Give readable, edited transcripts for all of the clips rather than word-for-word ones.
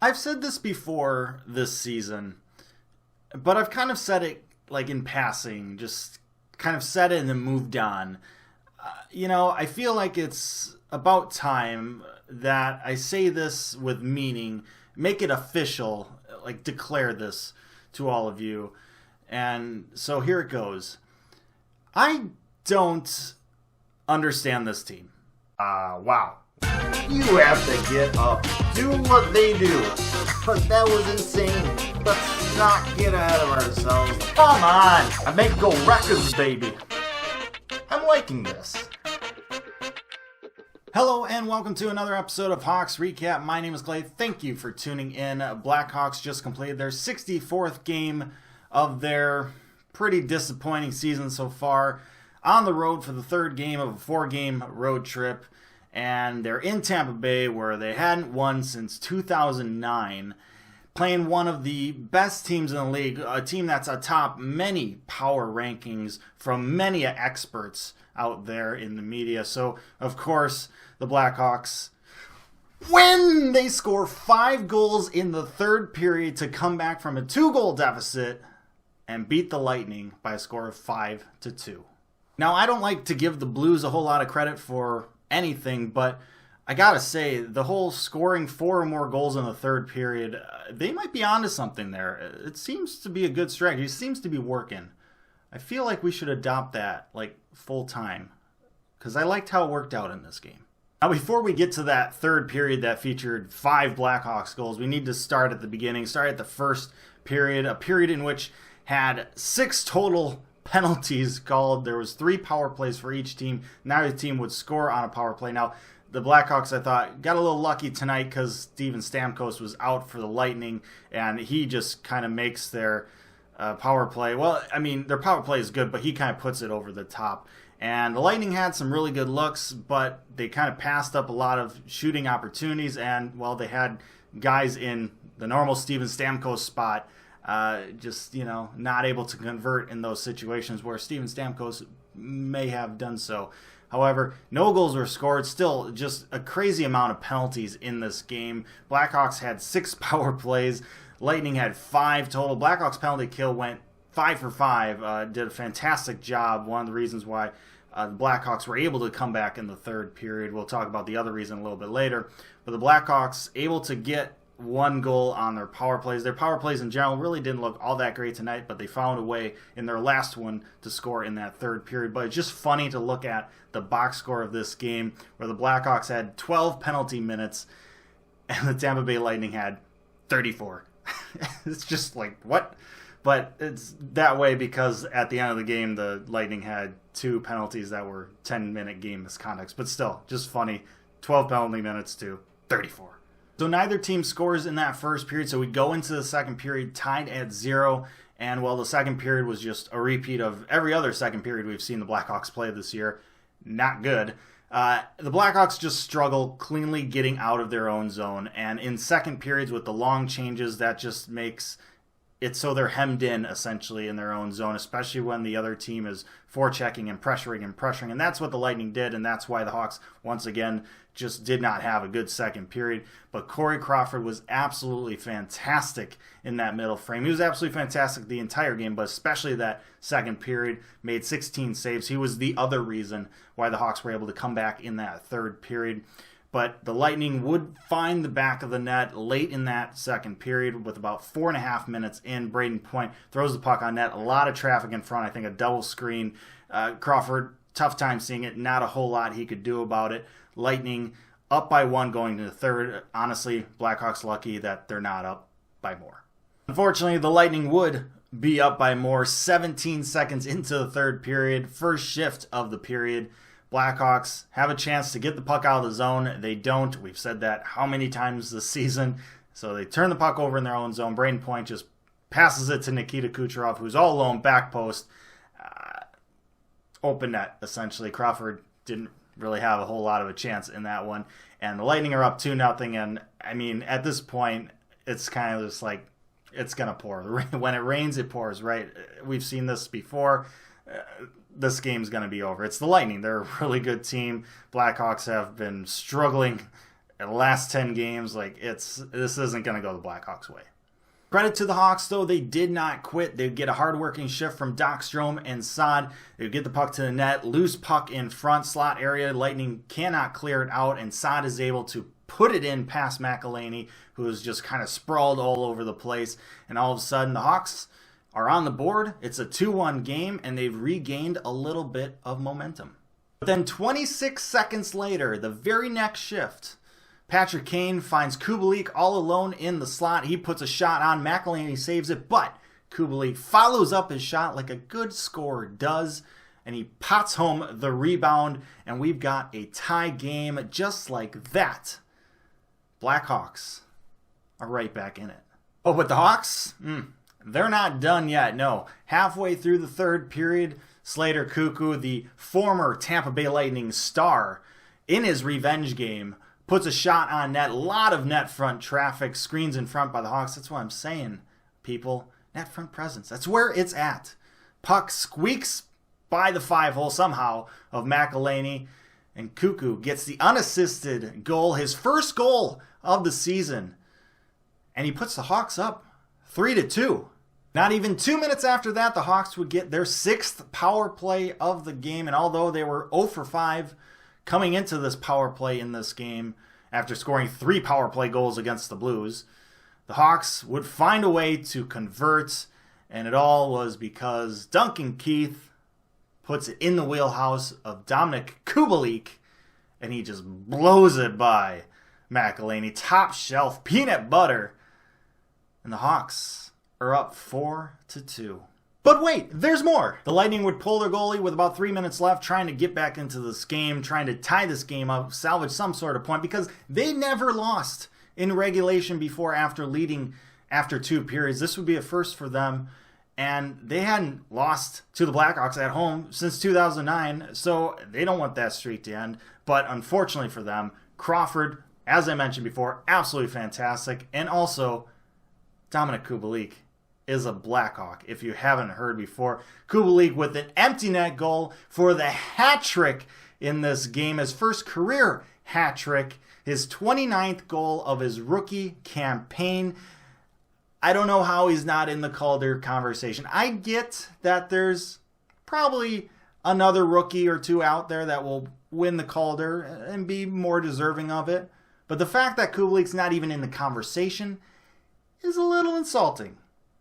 I've said this before this season, but I've kind of said it like in passing, just kind of said it and then moved on. I feel like it's about time that I say this with meaning, make it official, like declare this to all of you. And so here it goes. I don't understand this team. Wow. You have to get up, do what they do. But that was insane. Let's not get ahead of ourselves. Come on, I make go records, baby. I'm liking this. Hello and welcome to another episode of Hawks Recap. My name is Clay. Thank you for tuning in. Blackhawks just completed their 64th game of their pretty disappointing season so far, on the road for the third game of a 4-game road trip. And they're in Tampa Bay, where they hadn't won since 2009, playing one of the best teams in the league, a team that's atop many power rankings from many experts out there in the media. So, of course, the Blackhawks, when they score 5 goals in the third period to come back from a 2-goal deficit and beat the Lightning by a score of 5-2. Now, I don't like to give the Blues a whole lot of credit for anything, but I gotta say, the whole scoring 4 or more goals in the third period, they might be onto something there. It seems to be a good strategy. It seems to be working. I feel like we should adopt that, like, full time, because I liked how it worked out in this game. Now, before we get to that third period that featured 5 Blackhawks goals, we need to start at the beginning, start at the first period, a period in which had 6 total penalties called. There was 3 power plays for each team. Neither team would score on a power play. Now, the Blackhawks, I thought, got a little lucky tonight because Steven Stamkos was out for the Lightning, and he just kind of makes their power play. Well, I mean, their power play is good, but he kind of puts it over the top. And the Lightning had some really good looks, but they kind of passed up a lot of shooting opportunities, and, well, they had guys in the normal Steven Stamkos spot just, not able to convert in those situations where Steven Stamkos may have done so. However, no goals were scored. Still, just a crazy amount of penalties in this game. Blackhawks had 6 power plays. Lightning had 5 total. Blackhawks penalty kill went 5 for 5. Did a fantastic job. One of the reasons why the Blackhawks were able to come back in the third period. We'll talk about the other reason a little bit later. But the Blackhawks able to get 1 goal on their power plays. Their power plays in general really didn't look all that great tonight, but they found a way in their last one to score in that third period. But it's just funny to look at the box score of this game, where the Blackhawks had 12 penalty minutes and the Tampa Bay Lightning had 34. It's just like, what? But it's that way because at the end of the game, the Lightning had 2 penalties that were 10-minute game misconducts. But still, just funny. 12 penalty minutes to 34. So neither team scores in that first period, so we go into the second period tied at 0, and while the second period was just a repeat of every other second period we've seen the Blackhawks play this year, not good, the Blackhawks just struggle cleanly getting out of their own zone, and in second periods with the long changes, that just makes it so they're hemmed in, essentially, in their own zone, especially when the other team is forechecking and pressuring, and that's what the Lightning did, and that's why the Hawks, once again, just did not have a good second period. But Corey Crawford was absolutely fantastic in that middle frame. He was absolutely fantastic the entire game, but especially that second period, made 16 saves. He was the other reason why the Hawks were able to come back in that third period. But the Lightning would find the back of the net late in that second period with about 4.5 minutes in. Braden Point throws the puck on net. A lot of traffic in front. I think a double screen. Crawford, tough time seeing it. Not a whole lot he could do about it. Lightning up by 1 going to the third. Honestly, Blackhawks lucky that they're not up by more. Unfortunately, the Lightning would be up by more 17 seconds into the third period. First shift of the period. Blackhawks have a chance to get the puck out of the zone. They don't. We've said that how many times this season. So they turn the puck over in their own zone. Braden Point just passes it to Nikita Kucherov, who's all alone, back post. Open net, essentially. Crawford didn't really have a whole lot of a chance in that one. And the Lightning are up 2-0. And, I mean, at this point, it's kind of just like, it's going to pour. When it rains, it pours, right? We've seen this before. This game's going to be over. It's the Lightning. They're a really good team. Blackhawks have been struggling the last 10 games, like this isn't going to go the Blackhawks' way. Credit to the Hawks, though, they did not quit. They'd get a hard-working shift from Dockstrom and Saad. They'd get the puck to the net, loose puck in front slot area. Lightning cannot clear it out, and Saad is able to put it in past McElhinney, who is just kind of sprawled all over the place. And all of a sudden, the Hawks are on the board. It's a 2-1 game, and they've regained a little bit of momentum. But then 26 seconds later, the very next shift, Patrick Kane finds Kubalik all alone in the slot. He puts a shot on. McElhinney saves it, but Kubalik follows up his shot like a good scorer does, and he pots home the rebound, and we've got a tie game just like that. Blackhawks are right back in it. Oh, but the Hawks? They're not done yet, no. Halfway through the third period, Slater Koekkoek, the former Tampa Bay Lightning star, in his revenge game, puts a shot on net. A lot of net front traffic, screens in front by the Hawks. That's what I'm saying, people. Net front presence. That's where it's at. Puck squeaks by the 5-hole somehow of McElhinney, and Koekkoek gets the unassisted goal, his first goal of the season. And he puts the Hawks up 3-2. Not even 2 minutes after that, the Hawks would get their 6th power play of the game. And although they were 0 for 5 coming into this power play in this game, after scoring 3 power play goals against the Blues, the Hawks would find a way to convert. And it all was because Duncan Keith puts it in the wheelhouse of Dominik Kubalik, and he just blows it by McElhinney. Top shelf peanut butter. And the Hawks are up 4-2. But wait, there's more. The Lightning would pull their goalie with about 3 minutes left, trying to get back into this game, trying to tie this game up, salvage some sort of point, because they never lost in regulation before after leading after 2 periods. This would be a first for them, and they hadn't lost to the Blackhawks at home since 2009, so they don't want that streak to end. But unfortunately for them, Crawford, as I mentioned before, absolutely fantastic, and also Dominik Kubalik is a Blackhawk, if you haven't heard before. Kubalik with an empty net goal for the hat trick in this game, his first career hat trick, his 29th goal of his rookie campaign. I don't know how he's not in the Calder conversation. I get that there's probably another rookie or two out there that will win the Calder and be more deserving of it, but the fact that Kubalik's not even in the conversation is a little insulting.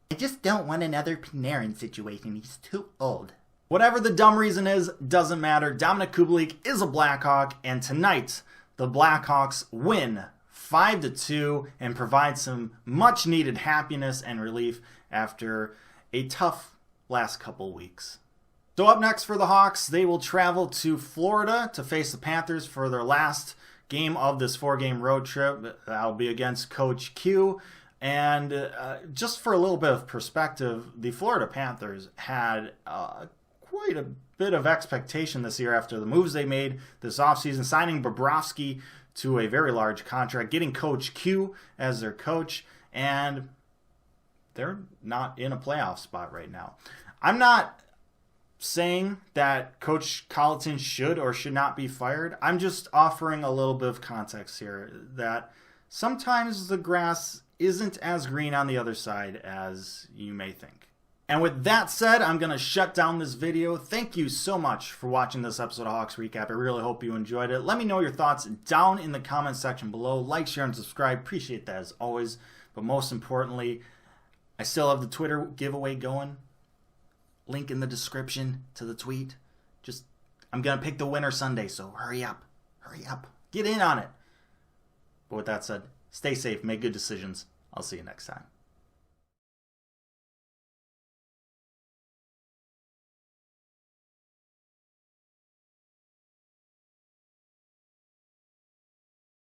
I just don't want another Panarin situation. He's too old. Whatever the dumb reason is, doesn't matter. Dominik Kubalik is a Blackhawk, and tonight the Blackhawks win 5-2 and provide some much needed happiness and relief after a tough last couple weeks. So up next for the Hawks, they will travel to Florida to face the Panthers for their last game of this 4-game road trip. That'll be against Coach Q. And just for a little bit of perspective, the Florida Panthers had quite a bit of expectation this year after the moves they made this offseason, signing Bobrovsky to a very large contract, getting Coach Q as their coach, and they're not in a playoff spot right now. I'm not saying that Coach Colleton should or should not be fired. I'm just offering a little bit of context here that sometimes the grass isn't as green on the other side as you may think. And with that said, I'm going to shut down this video. Thank you so much for watching this episode of Hawks Recap. I really hope you enjoyed it. Let me know your thoughts down in the comment section below. Like, share, and subscribe. Appreciate that as always. But most importantly, I still have the Twitter giveaway going. Link in the description to the tweet. I'm going to pick the winner Sunday, so hurry up. Hurry up. Get in on it. But with that said, stay safe, make good decisions. I'll see you next time.